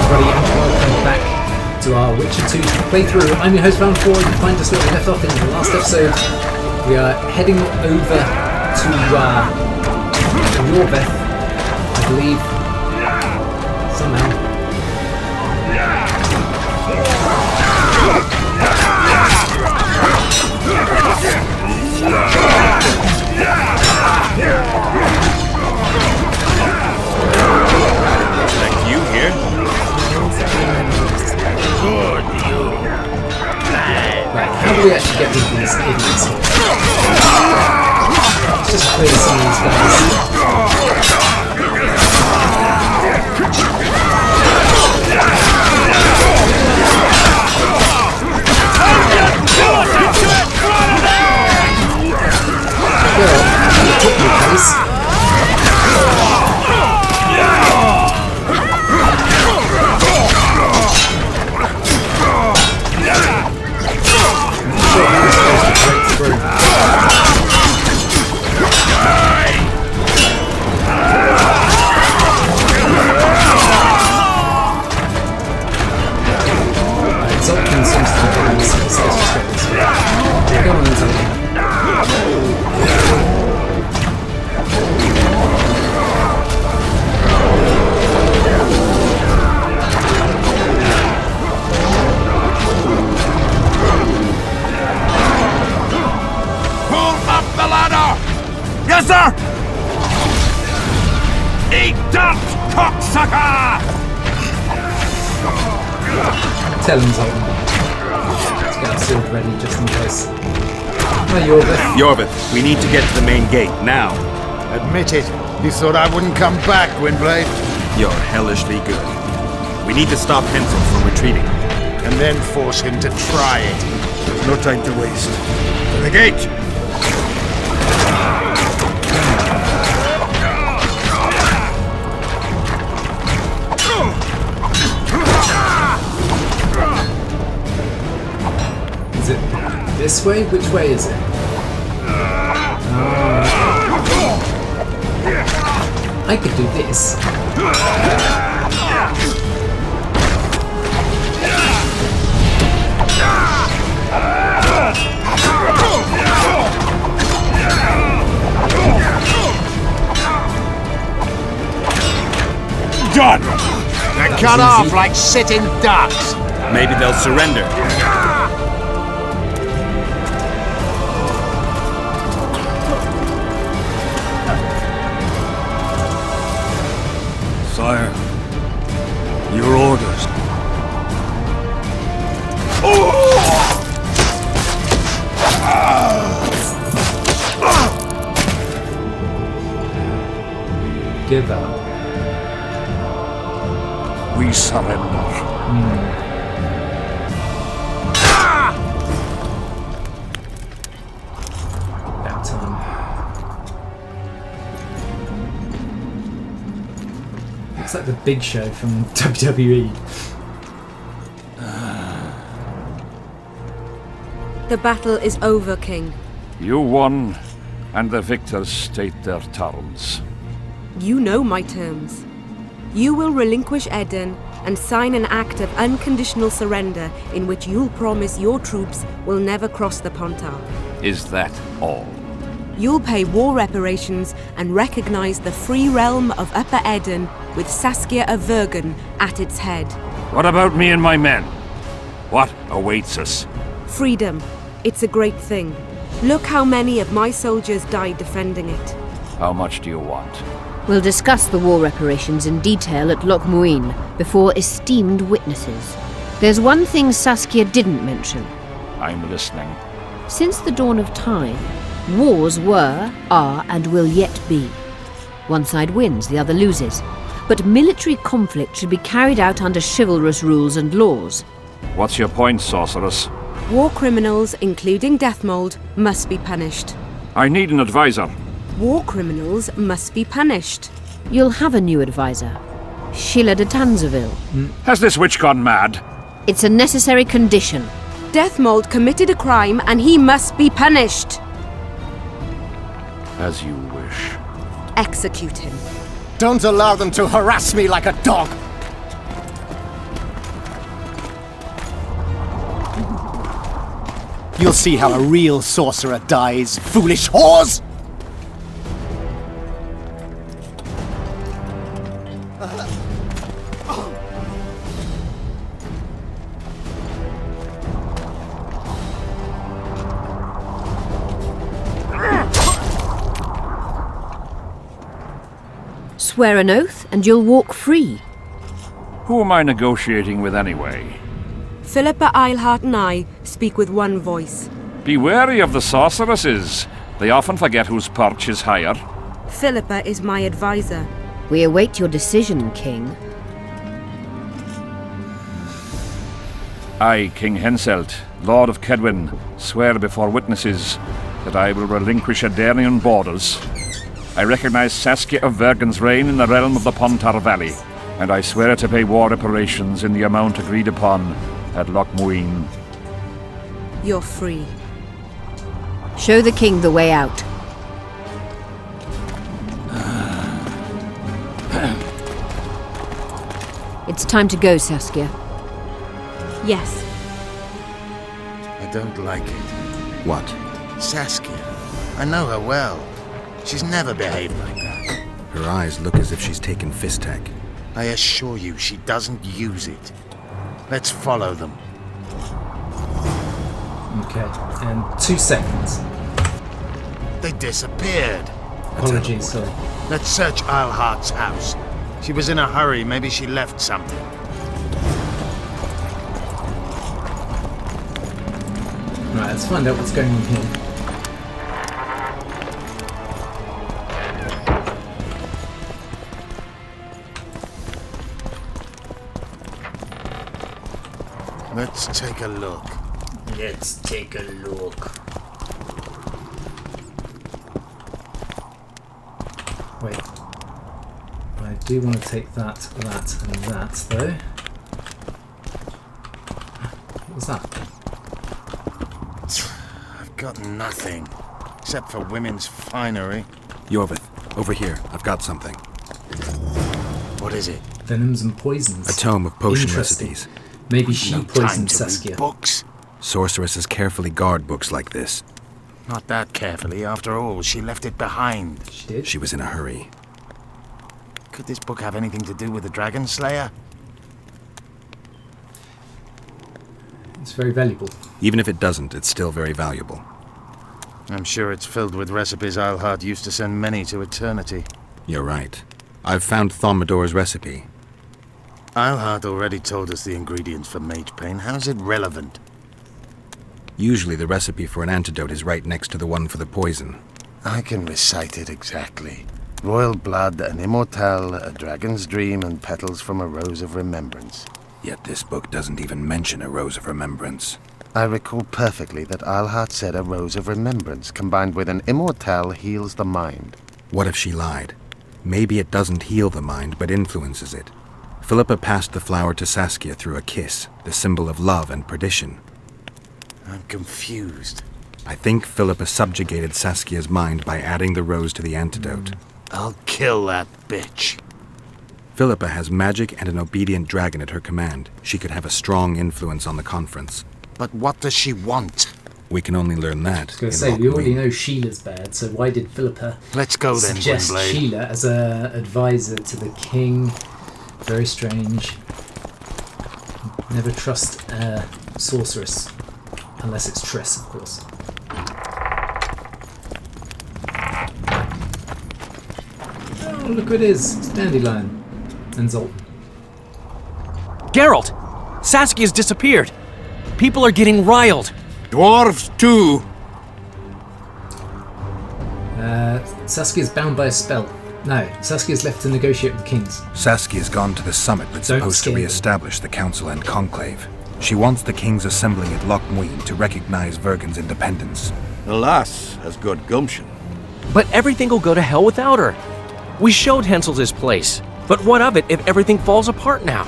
everybody, and welcome back to our Witcher 2 playthrough. I'm your host Valenfor. You can find us where we left off in the last episode. We are heading over to Yorveth, I believe. Somehow. You here? Good, you. Right, how do we actually get rid of these idiots here? Let's just clear some of these guys. Well, you took me, please. Yes, sir! Eat that, cocksucker! Tell him something. Let's get our sword ready just in case. Oh, Yorveth. Yorveth, we need to get to the main gate, now. Admit it. You thought I wouldn't come back, Windblade? You're hellishly good. We need to stop Hensel from retreating. And then force him to try it. There's no time to waste. To the gate! Is it this way? Which way is it? I could do this. Done! They're cut off like sitting ducks. Maybe they'll surrender. Sire, your orders. Give up. We surrender. About time. Looks like the Big Show from WWE. The battle is over, King. You won, and the victors state their terms. You know my terms. You will relinquish Eden and sign an act of unconditional surrender in which you'll promise your troops will never cross the Pontar. Is that all? You'll pay war reparations and recognize the free realm of Upper Eden with Saskia of Vergen at its head. What about me and my men? What awaits us? Freedom. It's a great thing. Look how many of my soldiers died defending it. How much do you want? We'll discuss the war reparations in detail at Loch Muin before esteemed witnesses. There's one thing Saskia didn't mention. I'm listening. Since the dawn of time, wars were, are, and will yet be. One side wins, the other loses. But military conflict should be carried out under chivalrous rules and laws. What's your point, sorceress? War criminals, including Deathmold, must be punished. I need an advisor. War criminals must be punished. You'll have a new advisor. Sheila de Tanzeville. Has this witch gone mad? It's a necessary condition. Deathmold committed a crime and he must be punished. As you wish. Execute him. Don't allow them to harass me like a dog. You'll see how a real sorcerer dies, foolish whores! Swear an oath and you'll walk free. Who am I negotiating with anyway? Philippa Eilhart and I speak with one voice. Be wary of the sorceresses. They often forget whose perch is higher. Philippa is my advisor. We await your decision, King. I, King Henselt, Lord of Kedwin, swear before witnesses that I will relinquish Adarnian borders. I recognize Saskia of Vergen's reign in the realm of the Pontar Valley, and I swear to pay war reparations in the amount agreed upon at Loch Muin. You're free. Show the king the way out. It's time to go, Saskia. Yes. I don't like it. What? Saskia. I know her well. She's never behaved like that. Her eyes look as if she's taken Fistek. I assure you, she doesn't use it. Let's follow them. Okay, and 2 seconds. They disappeared. Apologies, sorry. Let's search Eilhart's house. She was in a hurry. Maybe she left something. Right, let's find out what's going on here. Let's take a look. Let's take a look. Wait. I do want to take that, that, and that, though. What was that? I've got nothing. Except for women's finery. Yorvith, over here. I've got something. What is it? Venoms and poisons. A tome of potion Interesting. recipes. Maybe she No time poisoned to read Saskia. books. Sorceresses carefully guard books like this. Not that carefully. After all, she left it behind. She did? She was in a hurry. Could this book have anything to do with the Dragon Slayer? It's very valuable. Even if it doesn't, it's still very valuable. I'm sure it's filled with recipes Eilhart used to send many to eternity. You're right. I've found Thaumadour's recipe. Eilhart already told us the ingredients for mage pain. How's it relevant? Usually the recipe for an antidote is right next to the one for the poison. I can recite it exactly. Royal blood, an immortelle, a dragon's dream, and petals from a rose of remembrance. Yet this book doesn't even mention a rose of remembrance. I recall perfectly that Eilhart said a rose of remembrance combined with an immortelle heals the mind. What if she lied? Maybe it doesn't heal the mind, but influences it. Philippa passed the flower to Saskia through a kiss, the symbol of love and perdition. I'm confused. I think Philippa subjugated Saskia's mind by adding the rose to the antidote. I'll kill that bitch. Philippa has magic and an obedient dragon at her command. She could have a strong influence on the conference. But what does she want? We can only learn that. I was going in to say, Loch we already Muin. know Sheila's bad, so why did Philippa Let's go then, suggest Gwynblade. Sheila as a advisor to the king? Very strange. Never trust a sorceress. Unless it's Triss, of course. Oh, look who it is. It's Dandelion. And Zoltan. Geralt! Saskia's disappeared. People are getting riled. Dwarves too. Saskia's bound by a spell. No, Saskia's left to negotiate with kings. Saskia's gone to the summit that's Don't supposed to scare them. re-establish the council and conclave. She wants the kings assembling at Loch Muin to recognize Vergen's independence. The lass has good gumption. But everything will go to hell without her. We showed Hensel's his place. But what of it if everything falls apart now?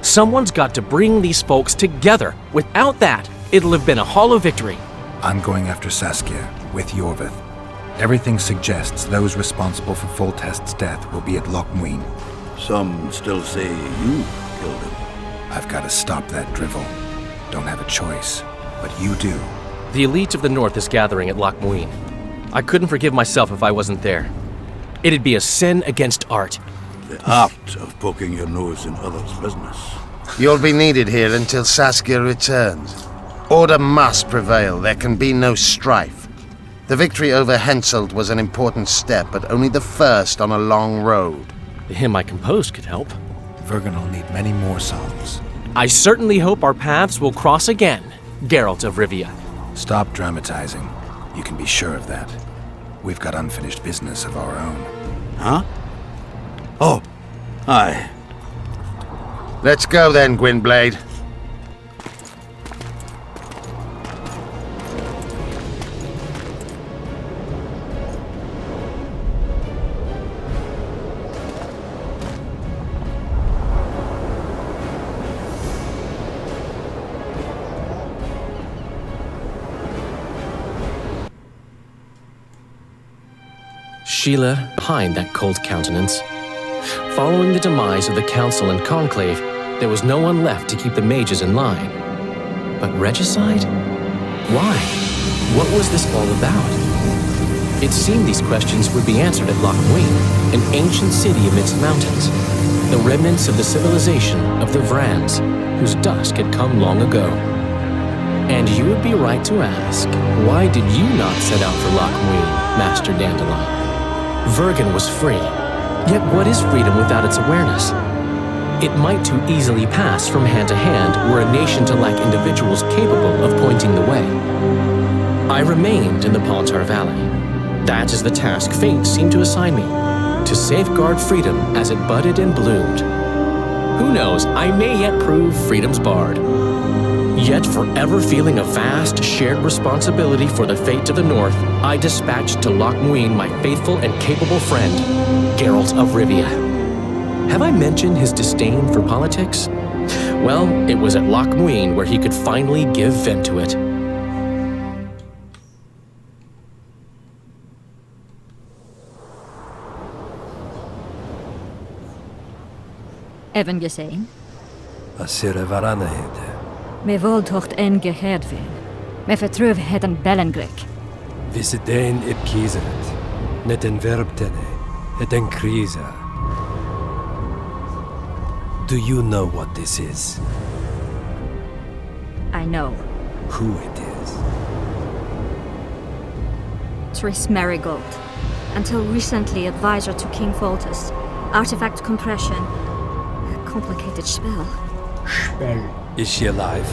Someone's got to bring these folks together. Without that, it'll have been a hollow victory. I'm going after Saskia, with Yorvith. Everything suggests those responsible for Foltest's death will be at Loch Muin. Some still say you killed him. I've got to stop that drivel. Don't have a choice, but you do. The elite of the North is gathering at Loch Muin. I couldn't forgive myself if I wasn't there. It'd be a sin against art. The art of poking your nose in others' business. You'll be needed here until Saskia returns. Order must prevail. There can be no strife. The victory over Henselt was an important step, but only the first on a long road. The hymn I composed could help. Vergen will need many more songs. I certainly hope our paths will cross again, Geralt of Rivia. Stop dramatizing. You can be sure of that. We've got unfinished business of our own. Huh? Oh, aye. Let's go then, Gwynblade. Sheila pined that cold countenance. Following the demise of the Council and Conclave, there was no one left to keep the mages in line. But regicide? Why? What was this all about? It seemed these questions would be answered at Loch Muin, an ancient city amidst mountains, the remnants of the civilization of the Vrans, whose dusk had come long ago. And you would be right to ask, why did you not set out for Loch Muin, Master Dandelion? Vergen was free. Yet what is freedom without its awareness? It might too easily pass from hand to hand were a nation to lack individuals capable of pointing the way. I remained in the Pontar Valley. That is the task fate seemed to assign me, to safeguard freedom as it budded and bloomed. Who knows, I may yet prove freedom's bard. Yet forever feeling a vast, shared responsibility for the fate of the North, I dispatched to Loch Muin my faithful and capable friend, Geralt of Rivia. Have I mentioned his disdain for politics? Well, it was at Loch Muin where he could finally give vent to it. Even gezien? Asira Varanahid. Me voltocht en geherdveen. Me vertruv het een bellengrik. Visidein it kiezeret. Net en verbtene. Het en kriza. Do you know what this is? I know. Who it is? Triss Marigold. Until recently advisor to King Foltest. Artifact compression. A complicated spell. Is she alive?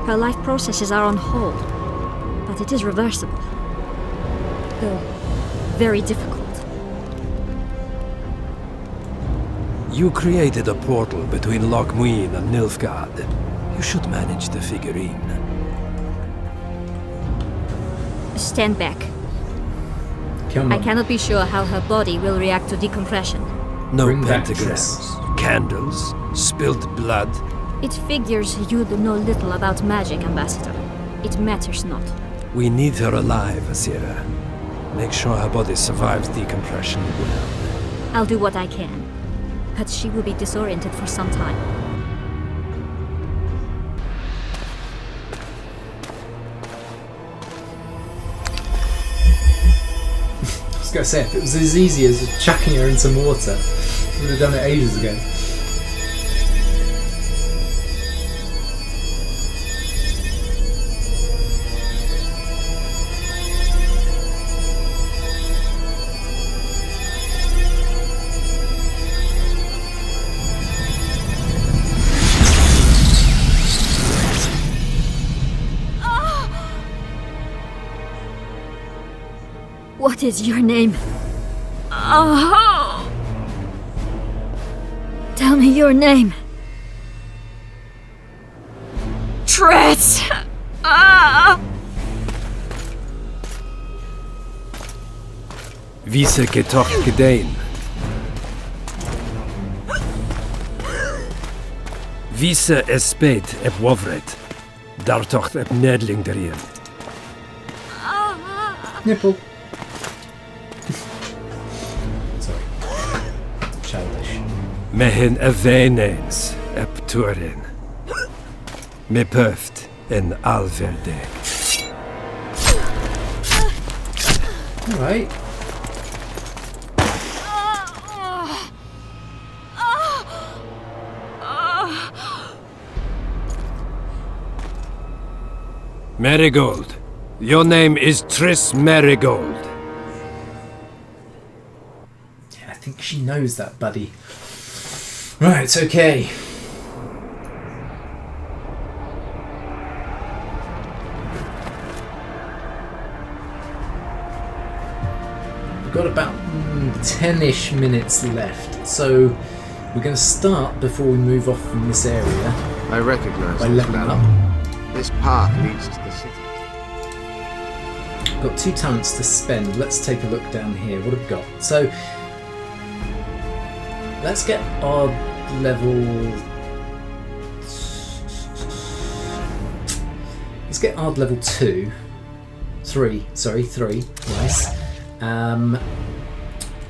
Her life processes are on hold, but it is reversible. Though very difficult. You created a portal between Loch Muin and Nilfgaard. You should manage the figurine. Stand back. Come on. I cannot be sure how her body will react to decompression. No Bring back pentagrams, Triss. candles, spilled blood. It figures you do know little about magic, Ambassador. It matters not. We need her alive, Asira. Make sure her body survives decompression well. I'll do what I can, but she will be disoriented for some time. I was going to say, if it was as easy as chucking her in some water, we would have done it ages ago. What is your name? Oh! Tell me your name. Triss! Vise getocht gedein. Vise espeit ep wovret. Daar tocht ep nedling derin. Nipple. Sorry. Childish. Mehen eveneens ep turin. Me pöft and Alverdeg. Alright. Marigold. Your name is Triss Marigold. Yeah, I think she knows that, buddy. Right, okay. We've got about 10-ish minutes left, so we're going to start before we move off from this area. I recognize by this leveling valley. up. This path leads to the city. Got 2 talents to spend. Let's take a look down here. What have we got? So let's get our level. Let's get odd level 3. Nice.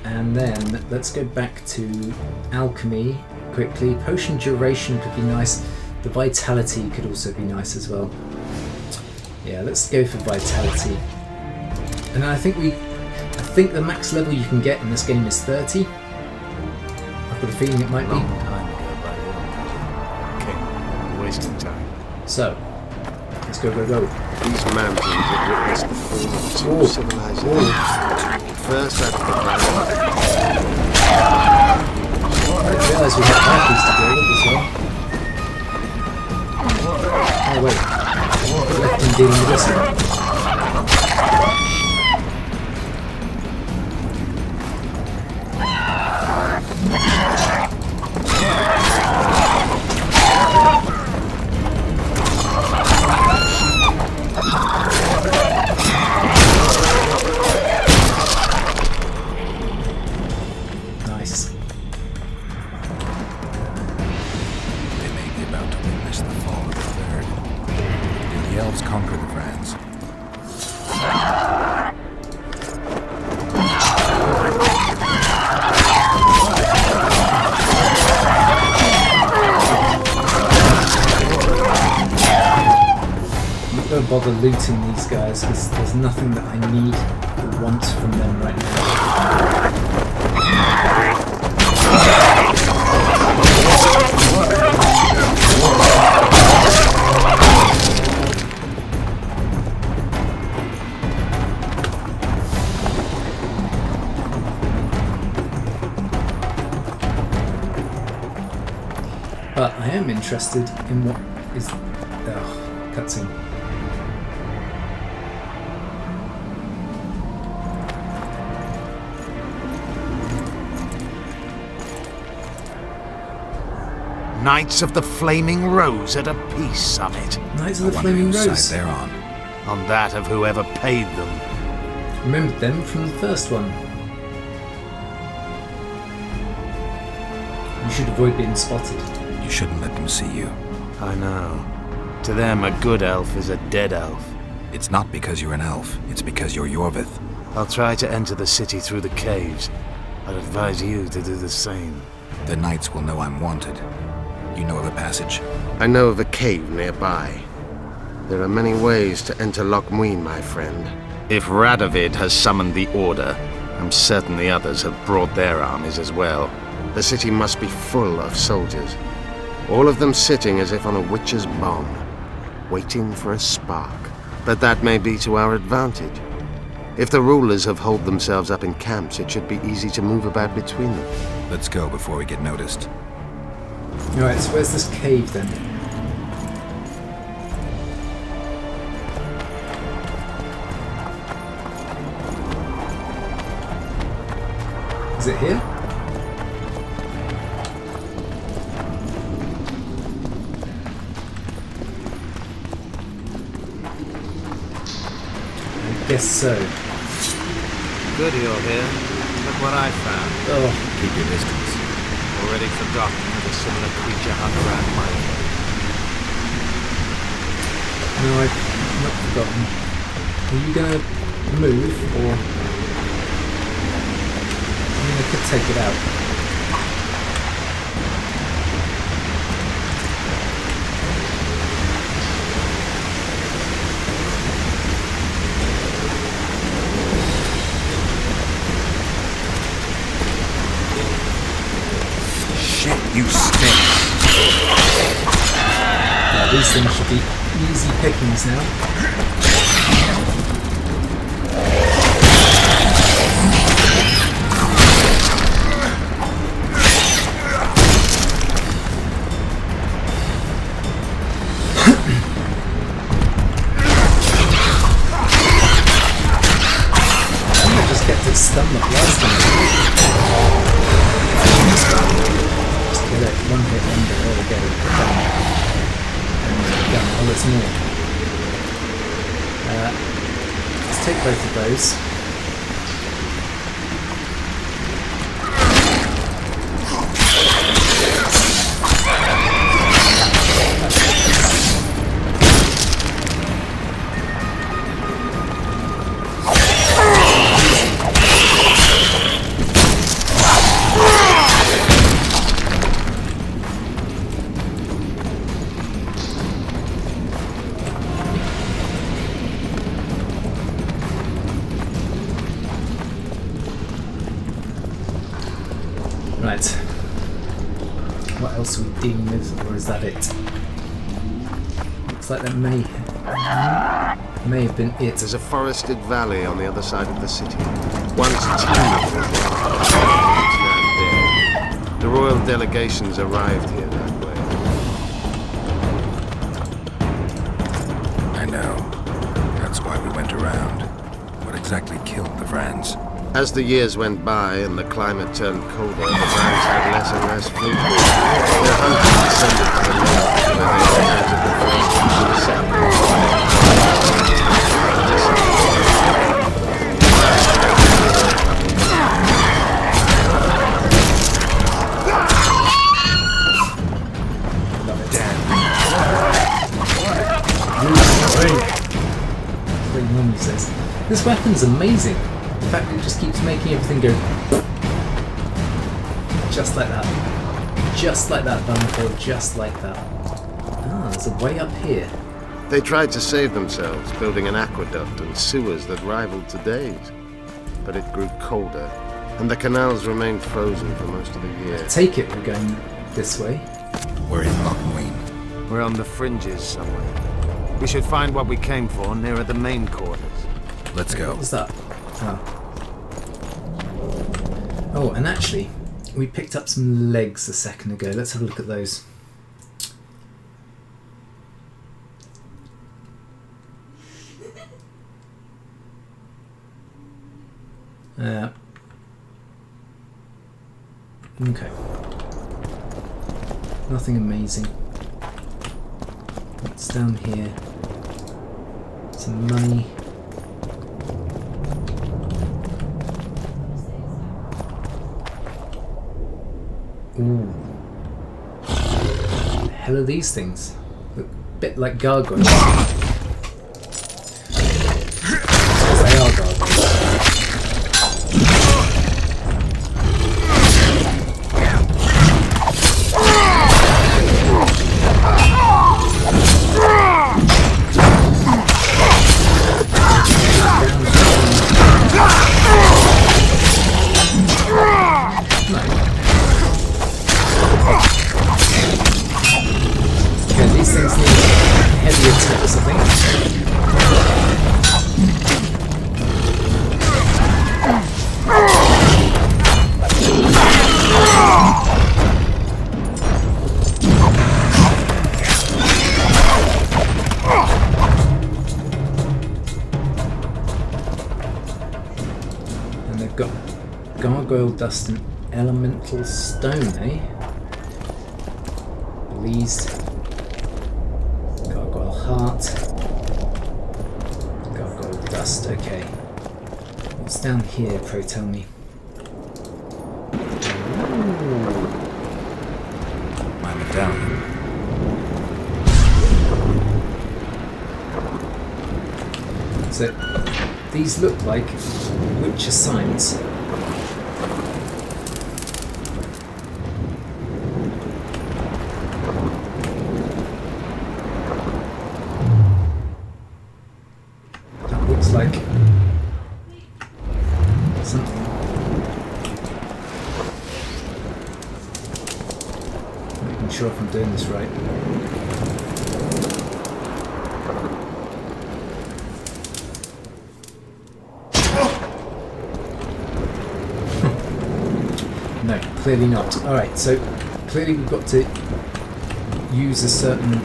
And then let's go back to alchemy quickly. Potion duration could be nice. The vitality could also be nice as well. Yeah, let's go for vitality. And I think the max level you can get in this game is 30. I've got a feeling it might be. Long time ago by the King, wasting time. So, let's go. These mountains have witnessed the fall of 2 civilizations. First out of the valley. I didn't realise we had harpies to deal with as well. Oh wait, I left him dealing with this one. Nice. They may be about to witness the fall of the third. Did the elves conquer the Vrans? I'm not going to bother looting these guys because there's nothing that I need or want from them right now. But I am interested in what is... cutscene. Knights of the Flaming Rose at a peace summit. Knights of the I wonder Flaming whose Rose. side they're on. On that of whoever paid them. Remembered them from the first one. You should avoid being spotted. You shouldn't let them see you. I know. To them, a good elf is a dead elf. It's not because you're an elf, it's because you're Yorvith. I'll try to enter the city through the caves. I'd advise you to do the same. The knights will know I'm wanted. You know the passage? I know of a cave nearby. There are many ways to enter Loch Muin, my friend. If Radovid has summoned the Order, I'm certain the others have brought their armies as well. The city must be full of soldiers. All of them sitting as if on a witch's bomb, waiting for a spark. But that may be to our advantage. If the rulers have holed themselves up in camps, it should be easy to move about between them. Let's go before we get noticed. Alright, so where's this cave then? Is it here? I guess so. Good you're here. Look what I found. Oh, Keep your distance. Already forgotten that a similar creature hung around my way. no, I've not forgotten. Are you gonna move, or... I mean, I could take it out. You stink. These things should be easy pickings now. Stun the last time. Just get it, one hit under, there we go, done. And done. Oh, there's more. Let's take both of those. Right. What else are we dealing with, or is that it? Looks like that may have been it. There's a forested valley on the other side of the city. Once teeming with life, it's now dead. The royal delegations arrived here that way. I know. That's why we went around. What exactly killed the Vrans? As the years went by and the climate turned colder, the Vrans had less and less food. Their hunters descended to the north, where they encountered the forest to the south. This weapon's amazing. In fact, it just keeps making everything go just like that. Just like that, Valenfor, just like that. Ah, there's a way up here. They tried to save themselves, building an aqueduct and sewers that rivaled today's. But it grew colder, and the canals remained frozen for most of the year. I take it we're going this way. We're in Lochmuin. We're on the fringes somewhere. We should find what we came for nearer the main quarters. Let's go. What was that? Oh. Oh, and actually, we picked up some legs a second ago. Let's have a look at those. Okay. Nothing amazing. What's down here? Some money. Ooh. What the hell are these things? Look a bit like gargoyles. They are gargoyles. These things need heavy attacks, I think. And they've got gargoyle dust and elemental stone, eh? Pleased. Heart. Gargoyle dust, okay. What's down here, pray tell me? Ooh. My medallion. So, these look like Witcher signs. Like something. I'm sure if I'm doing this right. No, clearly not. Alright, so clearly we've got to use a certain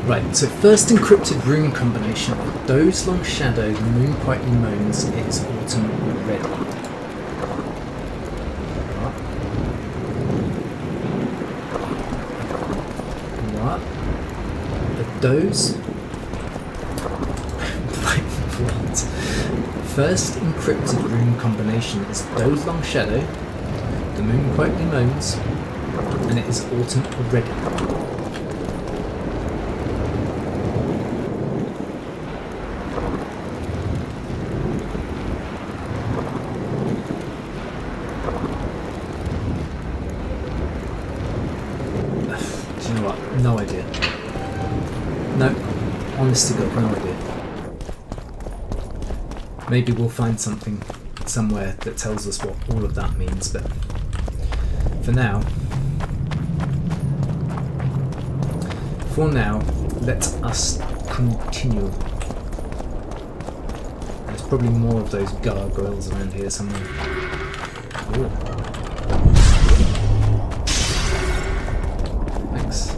right, so first encrypted rune combination. Those long shadow, the moon quietly moans, it is autumn already. What? But those? What? First encrypted rune combination is those long shadow, the moon quietly moans, and it is autumn already. Do you know what? No idea. No, honest to God, no idea. Maybe we'll find something somewhere that tells us what all of that means, but for now, let us continue. There's probably more of those gargoyles around here somewhere. Ooh. Thanks.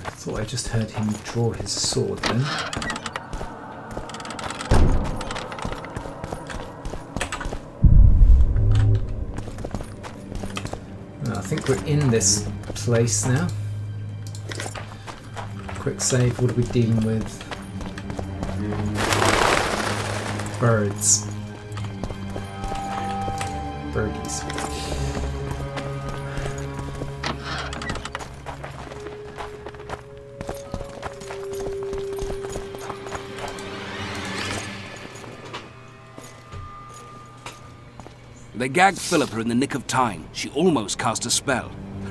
I thought I just heard him draw his sword then. I think we're in this place now. Quick save, what are we dealing with? Birds. Birdies. They gagged Philippa in the nick of time. She almost cast a spell.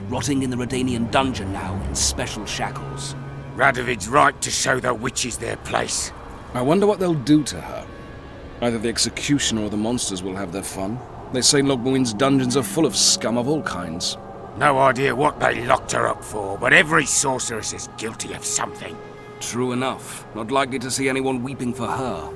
Rotting in the Redanian dungeon now in special shackles. Radovid's right to show the witches their place. I wonder what they'll do to her. Either the executioner or the monsters will have their fun. They say Logmuin's dungeons are full of scum of all kinds. No idea what they locked her up for, but every sorceress is guilty of something. True enough. Not likely to see anyone weeping for her.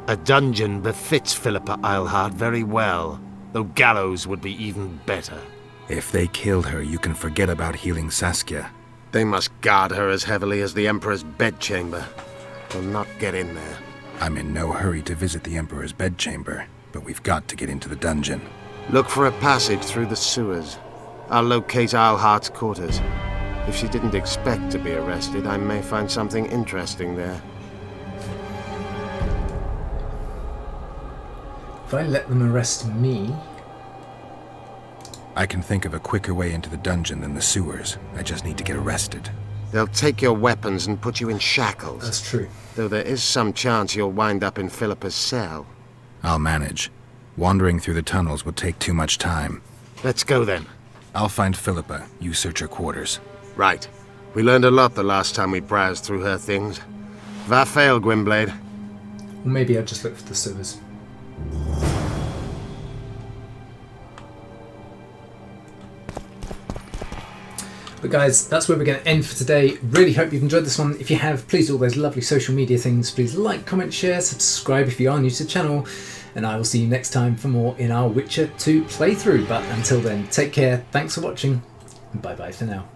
A dungeon befits Philippa Eilhart very well, though gallows would be even better. If they killed her, you can forget about healing Saskia. They must guard her as heavily as the Emperor's bedchamber. They'll not get in there. I'm in no hurry to visit the Emperor's bedchamber, but we've got to get into the dungeon. Look for a passage through the sewers. I'll locate Eilhart's quarters. If she didn't expect to be arrested, I may find something interesting there. If I let them arrest me... I can think of a quicker way into the dungeon than the sewers. I just need to get arrested. They'll take your weapons and put you in shackles. That's true. Though there is some chance you'll wind up in Philippa's cell. I'll manage. Wandering through the tunnels would take too much time. Let's go then. I'll find Philippa. You search her quarters. Right. We learned a lot the last time we browsed through her things. Va fail, Gwynblade. Or maybe I'll just look for the sewers. But guys, that's where we're going to end for today. Really hope you've enjoyed this one. If you have, please do all those lovely social media things. Please like, comment, share, subscribe if you are new to the channel. And I will see you next time for more in our Witcher 2 playthrough. But until then, take care, thanks for watching, and bye-bye for now.